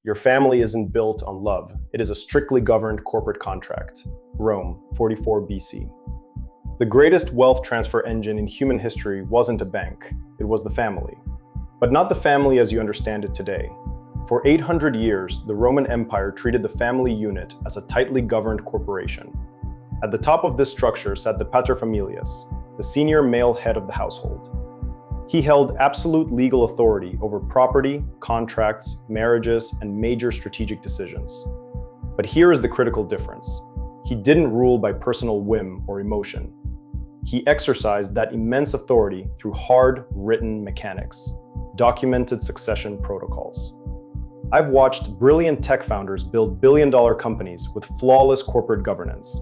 Your family isn't built on love. It is a strictly governed corporate contract. Rome, 44 BC. The greatest wealth transfer engine in human history wasn't a bank, it was the family. But not the family as you understand it today. For 800 years, the Roman Empire treated the family unit as a tightly governed corporation. At the top of this structure sat the Paterfamilias, the senior male head of the household. He held absolute legal authority over property, contracts, marriages, and major strategic decisions. But here is the critical difference. He didn't rule by personal whim or emotion. He exercised that immense authority through hard, written mechanics, documented succession protocols. I've watched brilliant tech founders build billion-dollar companies with flawless corporate governance,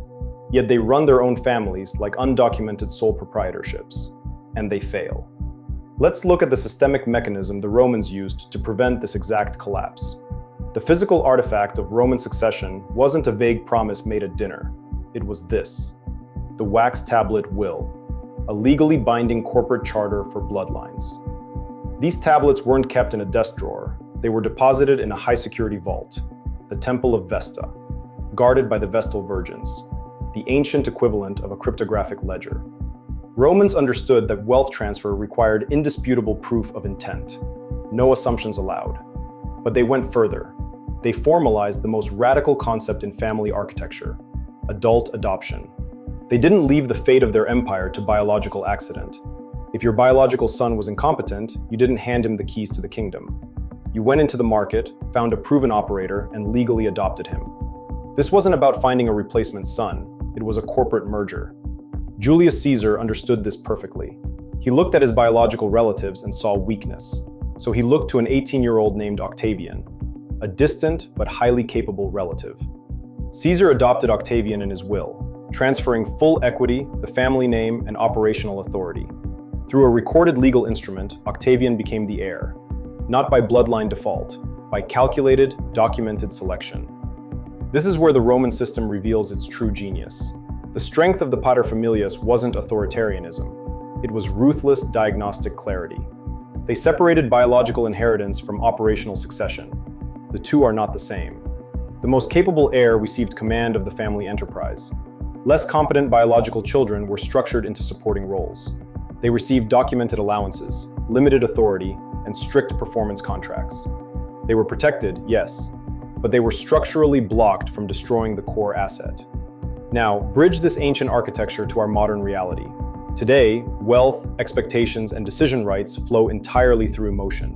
yet they run their own families like undocumented sole proprietorships, and they fail. Let's look at the systemic mechanism the Romans used to prevent this exact collapse. The physical artifact of Roman succession wasn't a vague promise made at dinner. It was this: the wax tablet will, a legally binding corporate charter for bloodlines. These tablets weren't kept in a desk drawer. They were deposited in a high-security vault, the Temple of Vesta, guarded by the Vestal Virgins, the ancient equivalent of a cryptographic ledger. Romans understood that wealth transfer required indisputable proof of intent, no assumptions allowed. But they went further. They formalized the most radical concept in family architecture: adult adoption. They didn't leave the fate of their empire to biological accident. If your biological son was incompetent, you didn't hand him the keys to the kingdom. You went into the market, found a proven operator, and legally adopted him. This wasn't about finding a replacement son. It was a corporate merger. Julius Caesar understood this perfectly. He looked at his biological relatives and saw weakness. So he looked to an 18-year-old named Octavian, a distant but highly capable relative. Caesar adopted Octavian in his will, transferring full equity, the family name, and operational authority. Through a recorded legal instrument, Octavian became the heir, not by bloodline default, by calculated, documented selection. This is where the Roman system reveals its true genius. The strength of the Paterfamilias wasn't authoritarianism. It was ruthless diagnostic clarity. They separated biological inheritance from operational succession. The two are not the same. The most capable heir received command of the family enterprise. Less competent biological children were structured into supporting roles. They received documented allowances, limited authority, and strict performance contracts. They were protected, yes, but they were structurally blocked from destroying the core asset. Now, bridge this ancient architecture to our modern reality. Today, wealth, expectations, and decision rights flow entirely through emotion.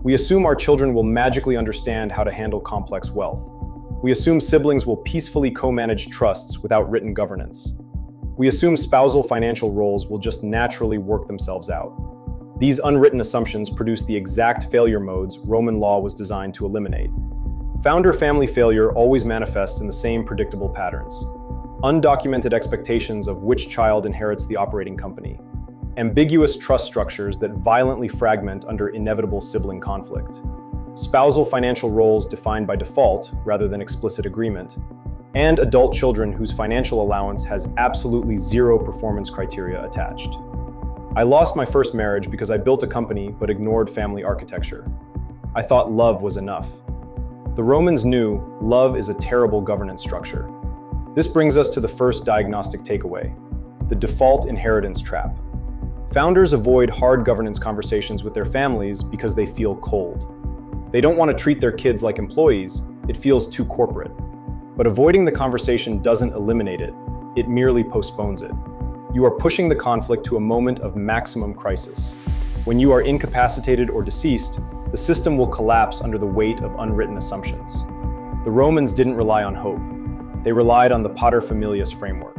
We assume our children will magically understand how to handle complex wealth. We assume siblings will peacefully co-manage trusts without written governance. We assume spousal financial roles will just naturally work themselves out. These unwritten assumptions produce the exact failure modes Roman law was designed to eliminate. Founder family failure always manifests in the same predictable patterns: undocumented expectations of which child inherits the operating company, ambiguous trust structures that violently fragment under inevitable sibling conflict, spousal financial roles defined by default rather than explicit agreement, and adult children whose financial allowance has absolutely zero performance criteria attached. I lost my first marriage because I built a company but ignored family architecture. I thought love was enough. The Romans knew love is a terrible governance structure. This brings us to the first diagnostic takeaway: the default inheritance trap. Founders avoid hard governance conversations with their families because they feel cold. They don't want to treat their kids like employees. It feels too corporate. But avoiding the conversation doesn't eliminate it. It merely postpones it. You are pushing the conflict to a moment of maximum crisis. When you are incapacitated or deceased, the system will collapse under the weight of unwritten assumptions. The Romans didn't rely on hope. They relied on the Paterfamilias framework.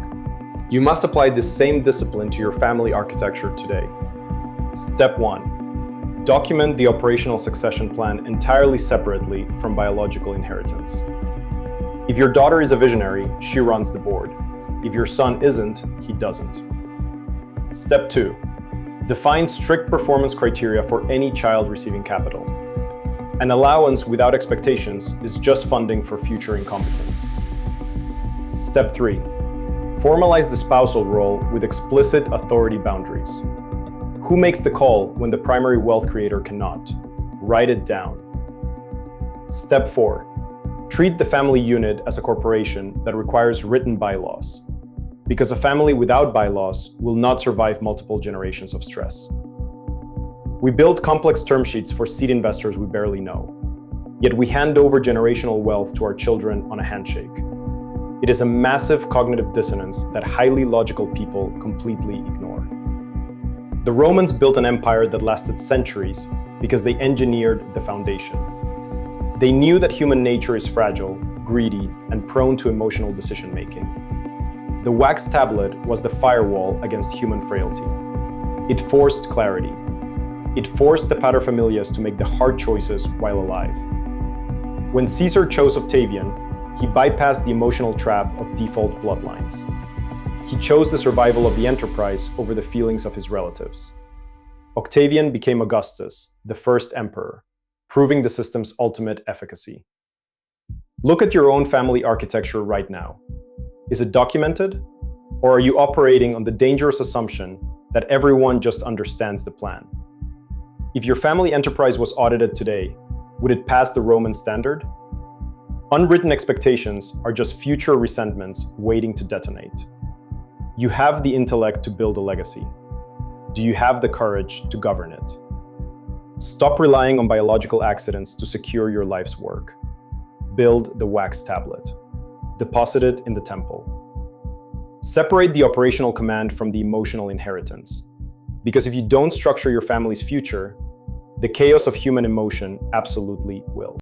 You must apply this same discipline to your family architecture today. Step 1. Document the operational succession plan entirely separately from biological inheritance. If your daughter is a visionary, she runs the board. If your son isn't, he doesn't. Step 2. Define strict performance criteria for any child receiving capital. An allowance without expectations is just funding for future incompetence. Step 3. Formalize the spousal role with explicit authority boundaries. Who makes the call when the primary wealth creator cannot? Write it down. Step 4. Treat the family unit as a corporation that requires written bylaws, because a family without bylaws will not survive multiple generations of stress. We build complex term sheets for seed investors we barely know, yet we hand over generational wealth to our children on a handshake. It is a massive cognitive dissonance that highly logical people completely ignore. The Romans built an empire that lasted centuries because they engineered the foundation. They knew that human nature is fragile, greedy, and prone to emotional decision-making. The wax tablet was the firewall against human frailty. It forced clarity. It forced the Paterfamilias to make the hard choices while alive. When Caesar chose Octavian, he bypassed the emotional trap of default bloodlines. He chose the survival of the enterprise over the feelings of his relatives. Octavian became Augustus, the first emperor, proving the system's ultimate efficacy. Look at your own family architecture right now. Is it documented? Or are you operating on the dangerous assumption that everyone just understands the plan? If your family enterprise was audited today, would it pass the Roman standard? Unwritten expectations are just future resentments waiting to detonate. You have the intellect to build a legacy. Do you have the courage to govern it? Stop relying on biological accidents to secure your life's work. Build the wax tablet. Deposit it in the temple. Separate the operational command from the emotional inheritance. Because if you don't structure your family's future, the chaos of human emotion absolutely will.